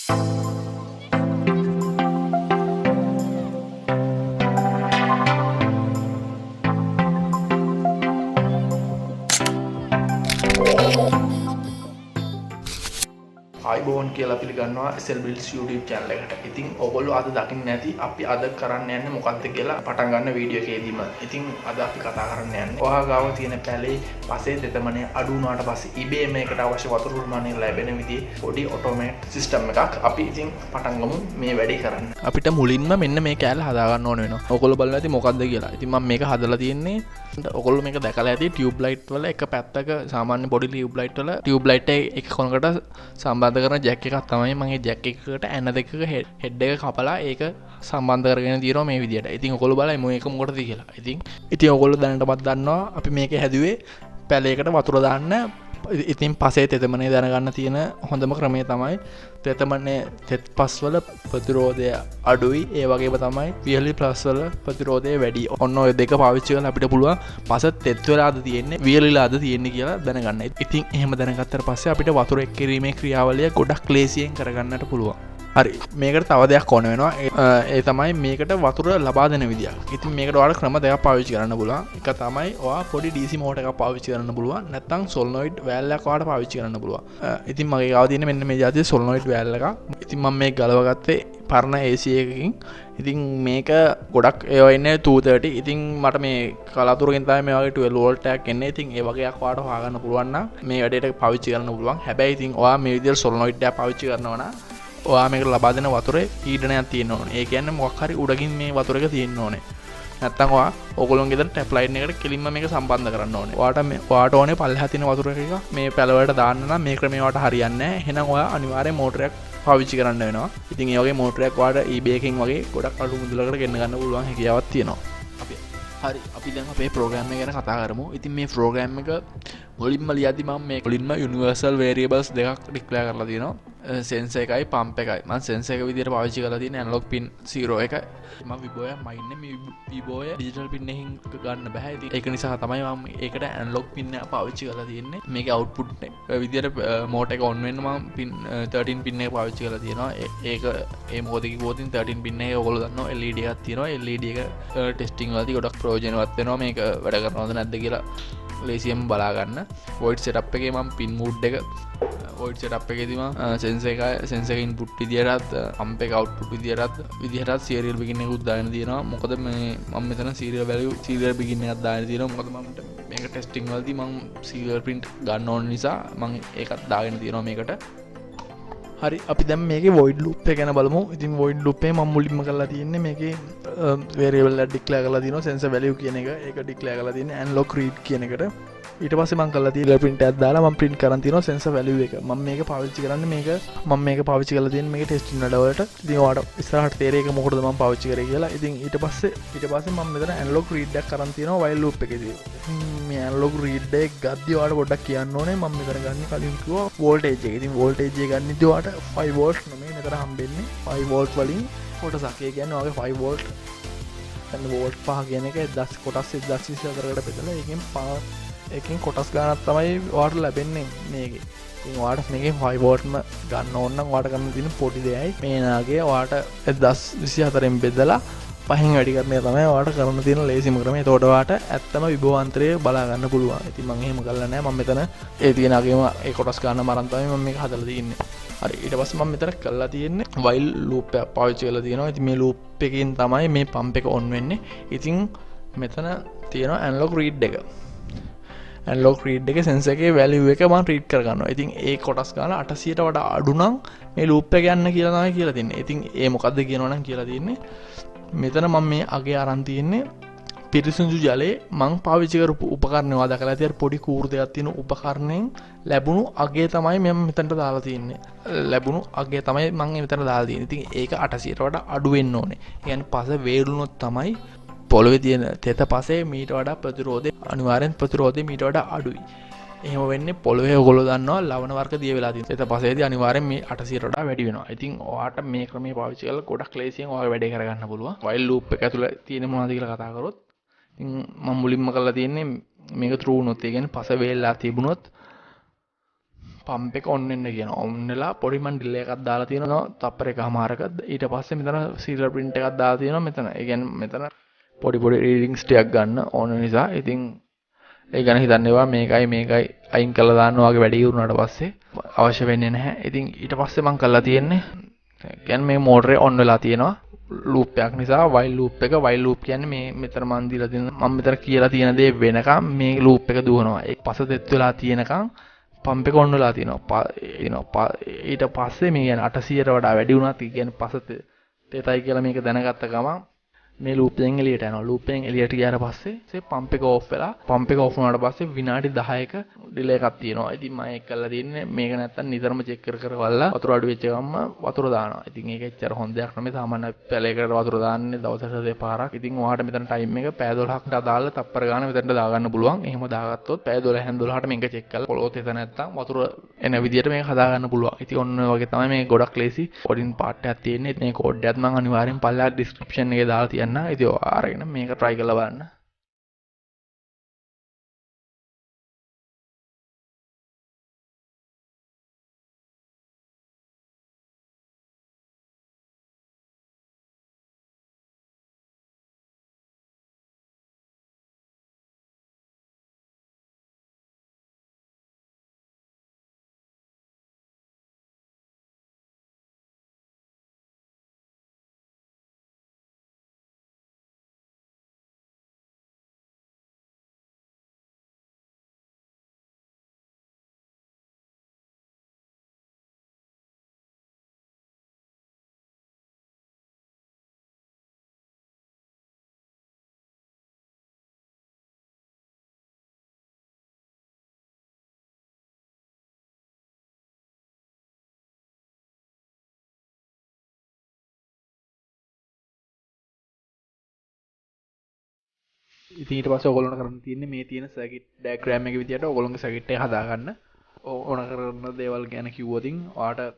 ආයිබෝන් කියලා පිළිගන්නවා SL Builds YouTube channel එකට. ඉතින් ඔයගොල්ලෝ අද දකින්න නැති අපි අද කරන්න යන්නේ මොකක්ද කියලා පටන් ගන්න වීඩියෝ එකේදීම. ඉතින් අද අපි කතා කරන්න යන්නේ ඔයා ගාව තියෙන පැලේ පසේ තෙතමනේ අඩු වුණාට පස්සේ ඉබේම එකට අවශ්‍ය වතුර උල්මනේ ලැබෙන විදිහේ පොඩි ඔටෝමේට් සිස්ටම් එකක් අපි ඉතින් පටන් ගමු මේ වැඩේ කරන්න. අපිට මුලින්ම මෙන්න මේ කෑල්ල හදා ගන්න ඕන වෙනවා. ඔයගොල්ලෝ බලන්න ඇති මොකක්ද කියලා. ඉතින් මම මේක හදලා තියෙන්නේ ඔයගොල්ලෝ මේක දැකලා ඇති ටියුබ් ලයිට් වල එක පැත්තක සාමාන්‍ය පොඩි ටියුබ් ලයිට් වල ටියුබ් ලයිට් එක කොනකට සම්බන්ධ කරන ජැක් එකක් තමයි මම මේ ජැක් එකකට ඇන දෙකක හෙඩ් එක කපලා ඒක සම්බන්ධ කරගෙන තියෙනවා මේ විදියට. ඉතින් ඔයගොල්ලෝ බලමු මේක මොකටද කියලා. ඉතින් ඔයගොල්ලෝ දැනටමත් දන්නවා අපි මේක හැදුවේ පැලයකට වතුර දාන්න. ඉතින් පසේ තෙතමනේ දැනගන්න තියෙන හොඳම ක්‍රමය තමයි තෙතමනේ තෙත් පස් වල ප්‍රතිරෝධය අඩුයි, ඒ වගේම තමයි වියලි ප්ලස් වල ප්‍රතිරෝධය වැඩි. ඔන්න ඔය දෙක පාවිච්චි කරලා අපිට පුළුවන් පස තෙත් වෙලාද තියෙන්නේ වියලිලාද තියෙන්නේ කියලා දැනගන්න. ඉතින් එහෙම දැනගත්තට පස්සේ අපිට වතුර එක් කිරීමේ ක්‍රියාවලිය ගොඩක් ක්ලේසියෙන් කරගන්නට පුළුවන්. හරි, මේකට තව දෙයක් ඕන වෙනවා. ඒ තමයි මේකට වතුර ලබා දෙන විදිය. ඉතින් මේකට ඔයාලට ක්‍රම දෙකක් පාවිච්චි කරන්න පුළුවන්. එක තමයි ඔයා පොඩි DC මෝටර් එකක් පාවිච්චි කරන්න පුළුවන්. නැත්නම් සොලනොයිඩ් වෑල් එකක් ඔයාලට පාවිච්චි කරන්න පුළුවන්. ඉතින් මගේ ගාව තියෙන මෙන්න මේ જાතියේ සොලනොයිඩ් වෑල් එකක්. ඉතින් මම මේක ගලවගත්තේ පරණ AC එකකින්. ඉතින් මේක ගොඩක් ඒවා ඉන්නේ 230. ඉතින් මට මේ කලාතුරකින් තමයි මේ වගේ 12 වෝල්ට් එකක් එන්නේ. ඉතින් ඒ වගේ එකක් ඔයාලට හොයාගන්න පුළුවන් නම් මේ වැඩේට පාවිච්චි කරන්න පුළුවන්. හැබැයි ඉතින් ඔයා මේ විදිහට සොලනොයිඩ් එකක් පාවිච්චි කරනවා නම් ඔයා මේකට ලබා දෙන වතුරේ පීඩනයක් තියෙන්න ඕනේ. ඒ කියන්නේ මොකක් හරි උඩකින් මේ වතුර එක තියෙන්න ඕනේ. නැත්තම් ඔයා ඕගොල්ලෝගේ ගෙදර ටැප් ලයින් එකට කෙලින්ම මේක සම්බන්ධ කරන්න ඕනේ. ඔයාට ඕනේ පල්ලෙහා තියෙන වතුර එක මේ පැලවලට දාන්න නම් මේ ක්‍රමය ඔයාට හරියන්නේ නැහැ. එහෙනම් ඔයා අනිවාර්යෙන් මෝටරයක් පාවිච්චි කරන්න වෙනවා. ඉතින් ඒ වගේ මෝටරයක් ඔයාට eBay එකකින් වගේ ගොඩක් අඩු මුදලකට ගෙන්න ගන්න පුළුවන් හැකියාවක් තියෙනවා. අපි දැන් අපේ ප්‍රෝග්‍රෑම් එක ගැන කතා කරමු. ඉතින් මේ ප්‍රෝග්‍රෑම් එක මුලින්ම ලියද්දි මම මේ මුලින්ම යුනිවර්සල් වේරියබල්ස් දෙකක් ඩික්ලෙයාර් කරලා තියෙනවා. සෙන්සර් එකයි පම්ප් එකයි. මම සෙන්සර් එක විදිහට පාවිච්චි කරලා තියෙන්නේ ඇනලොග් පින් 0 එකයි. මම විබෝය මයින්නේ මේ විබෝය ඩිජිටල් පින් එකකින් ගන්න බෑ. ඉතින් ඒක නිසා තමයි මම ඒකට ඇනලොග් පින් එක පාවිච්චි කරලා තියෙන්නේ. මේකේ අවුට්පුට් එක විදිහට මෝටර් එක ඔන් වෙන්න මම පින් 13 පින් එක පාවිච්චි කරලා තියෙනවා. ඒක ඒ මොකද කිව්වොත් 13 පින් එක ඔයගොල්ලෝ දන්නවා LED එකක් තියෙනවා. LED එක ටෙස්ටිං වලදී ගොඩක් ප්‍රයෝජනවත් වෙනවා. මේක වැඩ කරනවද නැද්ද කියලා ලේසියෙන් බලා ගන්න. void setup එකේ මම pin mood එක void setup එකේදී මම sensor එක input විදියටත් pump එක output විදියටත් serial begin එකකුත් දාගෙන තියෙනවා. මොකද මේ මම මෙතන serial begin එකක් දාගෙන තියෙනවා. මොකද මම මේක testing වලදී මම serial print ගන්න ඕන නිසා මම ඒකත් දාගෙන තියෙනවා මේකට. හරි, අපි දැන් මේකේ void loop එක ගැන බලමු. ඉතින් void loop එකේ මම මුලින්ම කරලා තියෙන්නේ මේකේ variable එක declare කරලා තියෙනවා sensor value කියන එක. ඒක declare කරලා තියෙන්නේ analog read කියන එකට. ඊට පස්සේ මම කරලා තියෙන්නේ print එකක් දාලා මම print කරන් තියෙනවා sensor value එක. මම මේක පාවිච්චි කරන්නේ මේක පාවිච්චි කරලා තියෙන්නේ මේකේ testing වැඩවලට. ඉතින් ඔයාලට ඉස්සරහට තේරෙයි ඒක මොකටද මම පාවිච්චි කරේ කියලා. ඉතින් ඊට පස්සේ මම මෙතන analog read එකක් කරන් තියෙනවා while loop එකේදී. මේ analog read එක ගද්දි ඔයාලට පොඩ්ඩක් කියන්න ඕනේ. මම මෙතන ගන්න කලින් කිව්වා voltage එක. ඉතින් voltage එක ගන්නදී ඔයාලට 5 volt නෙමෙයි මෙතන හම්බෙන්නේ 5 volt වලින් කොටසක්. ඒ කියන්නේ ඔයාගේ 5 volt දැන් වෝල්ට් 5 කියන එක 10 කොටස් 1024කට බෙදලා ඒකෙන් කොටස් ගානක් තමයි ඔයාලට ලැබෙන්නේ මේකේ. ඉතින් ඔයාලට මේකෙන් 5 වෝල්ට්ම ගන්න ඕන නම් ඔයාලට ගන්න තියෙන පොඩි දෙයයි මේ නාගේ ඔයාලට 1024න් බෙදලා පහෙන් වැඩි කරන එක තමයි ඔයාලට කරන්න තියෙන ලේසිම ක්‍රමය. ඒතකොට ඔයාලට ඇත්තම විභවාන්තරය බලා ගන්න පුළුවන්. ඉතින් මම එහෙම කරලා නැහැ. මම මෙතන ඒ තියෙන අගේම ඒ කොටස් ගන්න මරන් තමයි මම මේක හදලා තියෙන්නේ. හරි, ඊට පස්සේ මම මෙතන කරලා තියෙන්නේ while loop එක පාවිච්චි කරලා තියෙනවා. ඉතින් මේ loop එකකින් තමයි මේ pump එක on වෙන්නේ. ඉතින් මෙතන තියෙනවා analog read එක. analog read එකේ sensor එකේ value එක මම read කර ගන්නවා. ඉතින් ඒ කොටස් ගන්න 800ට වඩා අඩු නම් මේ loop එක යන්න කියලා තමයි කියලා තින්නේ. ඉතින් ඒ මොකද්ද කියනවා නම් කියලා තින්නේ මෙතන මම මේ අගේ අරන් තියන්නේ පිරිසිදු ජලයේ මං පාවිච්චි කරපු උපකරණ වල දැකලා තියෙන පොඩි කූරු දෙයක් තියෙන උපකරණයෙන් ලැබුණු අගේ තමයි මම මෙතනට දාලා තියන්නේ. ලැබුණු අගේ තමයි මම මෙතන දාලා තියෙන්නේ. ඉතින් ඒක 800ට වඩා අඩු වෙන්න ඕනේ. ඒ කියන්නේ පස වේලුනොත් තමයි පොළවේ තියෙන තෙත පසේ මීට වඩා ප්‍රතිරෝධය අනිවාර්යෙන් ප්‍රතිරෝධය මීට වඩා අඩුයි. එහෙම වෙන්නේ පොළවේ ඔයගොල්ලෝ දන්නවා ලවණ වර්ග දිය වෙලා තියෙන. තෙත පසේදී අනිවාර්යෙන් මේ 800ට වඩා වැඩි වෙනවා. ඉතින් ඔයාට මේ ක්‍රමයේ පාවිච්චි කරලා ගොඩක් ලේසියෙන් ඔයාගේ වැඩේ කරගන්න පුළුවන්. while loop එක ඇතුළේ තියෙන මොනවද කියලා කතා කරොත් ඉතින් මම මුලින්ම කරලා තියෙන්නේ මේක true වුණොත් ඒ කියන්නේ පස වේලලා තිබුණොත් පම්ප් එක ඔන් වෙන්න කියනවා. ඔන් වෙලා පොඩි මන් ඩිලේ එකක් දාලා තියෙනවා තප්පර එකමාරක. ඊට පස්සේ මෙතන සීරියල් ප්‍රින්ට් එකක් දාලා තියෙනවා මෙතන. ඒ කියන්නේ මෙතන පොඩි රීඩින්ග්ස් ටිකක් ගන්න ඕන නිසා ඉතින් ඒ ගැන හිතන්න එපා. මේකයි අයින් කරලා දාන්න ඔයාගේ වැඩේ ඉවරුනාට පස්සේ අවශ්‍ය වෙන්නේ නැහැ. ඉතින් ඊට පස්සේ මම කරලා තියෙන්නේ කියන්නේ මේ මෝටරේ ඔන් වෙලා තියෙනවා ලූප් එකක් නිසා වයිල් ලූප් එක. වයිල් ලූප් කියන්නේ මේ මෙතන මම දීලා තියෙන මම මෙතන කියලා තියෙන දේ වෙනකම් මේ ලූප් එක දුවනවා. ඒ පස දෙත් වෙලා තියෙනකම් පම්ප් එක ඔන් වෙලා තියෙනවා. ඊට පස්සේ මේ කියන්නේ 800ට වඩා වැඩි වුණත් ඒ කියන්නේ පස තෙතයි කියලා මේක දැනගත්ත ගමන් මේ ලූප් එකෙන් එළියට යනවා. ලූප් එකෙන් එළියට ගියාට පස්සේ පම්ප් එක ඕෆ් වෙලා පම්ප් එක ඕෆ් වුණාට පස්සේ විනාඩි 10ක ඩිලේ එකක් තියෙනවා. ඉතින් මම ඒක කරලා තින්නේ මේක නැත්තම් නිතරම චෙක් කර බලලා වතුර අඩු වෙච්ච ගමන් වතුර දානවා. ඉතින් ඒක එච්චර හොඳ දෙයක් නෙමෙයි. සාමාන්‍ය පැලයකට වතුර දාන්නේ දවසකට දෙපාරක්. ඉතින් ඔයාලට මෙතන ටයිම් එක පැය 12කට අදාළ තප්පර ගන්න මෙතනට දාගන්න පුළුවන්. එහෙම දාගත්තොත් පැය 12ට මේක චෙක් කරලා පොළොව තෙත නැත්තම් වතුර එන විදියට මේක හදාගන්න පුළුවන්. ඉතින් ඔන්න ඔය වගේ තමයි මේක ගොඩක් ලේසි. කොඩින් පාර්ට් එකක් තියෙන්නේ. මේ කෝඩ් එකත් මම අනිවාර්යෙන් පල්ලා ඩිස්ක්‍රිප්ෂන් එකේ දාලා තියන්න. ඉතින් ඔයා අරගෙන මේක try කරලා බලන්න. ඉතින් ඊට පස්සේ ඔයගොල්ලන්ට කරන්න තියෙන්නේ මේ තියෙන සර්කිට් ඩයග්‍රෑම් එක විදියට ඔයගොල්ලන්ගේ සර්කිට් එක හදාගන්න. ඕන කරන දේවල් ගැන කිව්වොත් ඔයාලට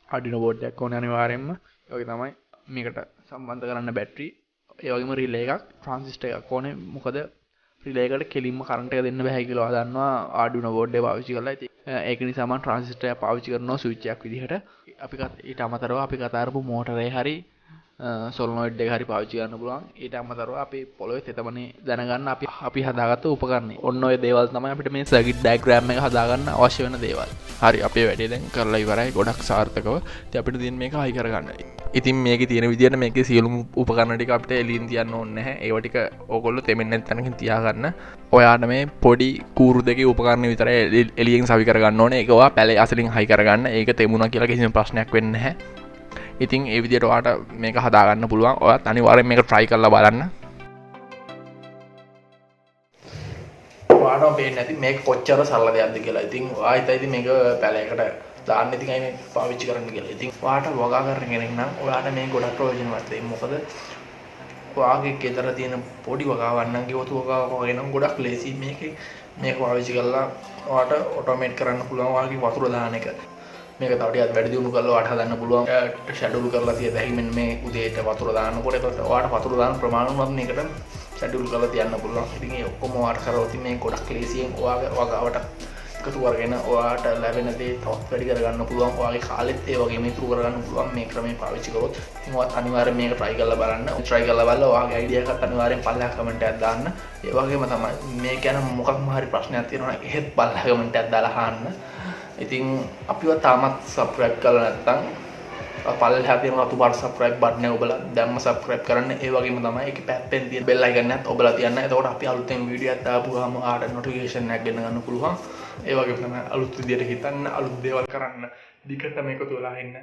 Arduino board එකක් ඕනේ අනිවාර්යයෙන්ම. ඒ වගේ තමයි මේකට සම්බන්ධ කරන්න බැටරි. ඒ වගේම රිලේ එකක්, ට්‍රාන්සිස්ටර් එකක් ඕනේ. මොකද රිලේ එකට කෙලින්ම කරන්ට් එක දෙන්න බෑ කියලා ඔයා දන්නවා Arduino board එක පාවිච්චි කරලා. ඉතින් ඒක නිසා මම ට්‍රාන්සිස්ටර් එක පාවිච්චි කරනවා ස්විච් එකක් විදිහට. ඊට අමතරව අපි කතා කරපු මෝටරේ හරි සොලනොයිඩ් එක හරි පාවිච්චි කරන්න පුළුවන්. ඊට අමතරව අපි පොළොවේ තෙතමනේ දැනගන්න අපි හදාගත්ත උපකරණ. ඔන්න ඔය දේවල් තමයි අපිට මේ සර්කිට් ඩයග්‍රෑම් එක හදාගන්න අවශ්‍ය වෙන දේවල්. හරි අපේ වැඩේ දැන් කරලා ඉවරයි. ගොඩක් සාර්ථකව. ඉතින් අපිට තියෙන මේක හයි කරගන්න. ඉතින් මේකේ තියෙන විදියට මේකේ සියලුම උපකරණ ටික අපිට එළියෙන් තියන්න ඕනේ නැහැ. ඒව ටික ඕගොල්ලෝ තෙමෙන්නේ නැති තැනකින් තියාගන්න. ඔයාට මේ පොඩි කූරු දෙකේ උපකරණ විතරයි එළියෙන් සවි කරගන්න ඕනේ. ඒක ඔයා පැලේ අසලින් හයි කරගන්න. ඒක තෙමුණා කියලා කිසිම ප්‍රශ්නයක් වෙන්නේ නැහැ. ඉතින් ඒ විදිහට ඔයාට මේක හදාගන්න පුළුවන්. ඔයාත් අනිවාර්යෙන් මේක try කරලා බලන්න. ඔයාට පේන්නේ නැති මේක කොච්චර සරල දෙයක්ද කියලා. ඉතින් ඔයා හිතයි මේක පැලයකට දාන්න ඉතින් අය මේ පාවිච්චි කරන්න කියලා. ඉතින් ඔයාට වගා කරන කෙනෙක් නම් ඔයාට මේ ගොඩක් ප්‍රයෝජනවත් වෙයි. මොකද ඔයාගේ ගෙදර තියෙන පොඩි වගාවක් නම් ගෙවතු වගාවක් වගේ නම් ගොඩක් ලේසි. මේක පාවිච්චි කරලා ඔයාට ඔටෝමේට් කරන්න පුළුවන් ඔයාගේ වතුර දාන එක. මේක තව ටිකක් වැඩි දියුණු කරලා ඔයාට හදන්න පුළුවන්. ෂැඩියුල් කරලා තියෙයි මෙන්න මේ උදේට වතුර දානකොට ඒකට ඔයාට වතුර දාන ප්‍රමාණවත් මේකට ෂැඩියුල් කරලා තියන්න පුළුවන්. ඉතින් ඒ ඔක්කොම ඔයාට කරවොත් මේ ගොඩක් ලේසියෙන් ඔයාගේ වගාවට එකතු කරගෙන ඔයාට ලැබෙන දේ තවත් වැඩි කරගන්න පුළුවන්. ඔයාගේ කාලෙත් ඒ වගේම ඉතුරු කරගන්න පුළුවන් මේ ක්‍රමය පාවිච්චි කරොත්. ඉතින් ඔයාත් අනිවාර්යෙන් මේක try කරලා බලන්න. try කරලා බලලා ඔයාගේ අයිඩියා එකත් අනිවාර්යෙන් පල්ලෙහා කමෙන්ට් එකක් දාන්න. ඒ වගේම තමයි මේක ගැන මොකක්ම හරි ප්‍රශ්නයක් තියෙනවා නම් එහෙත් පල්ලෙහා කමෙන්ට් එකක් දාලා අහන්න. ඉතින් අපිව තාමත් subscribe කරලා නැත්නම් පල්ලෙහා තියෙන රතු පාට subscribe button එක ඔබලා දැම්ම subscribe කරන්න. ඒ වගේම තමයි ඒකේ පැත්තෙන් තියෙන bell icon එකත් ඔබලා තියන්න. එතකොට අපි අලුතෙන් වීඩියෝ එකක් දාපුවාම ආට notification එකක් ගෙන ගන්න පුළුවන්. ඒ වගේම තමයි අලුත් විදියට හිතන්න, අලුත් දේවල් කරන්න, දිගටම එකතු වෙලා ඉන්න.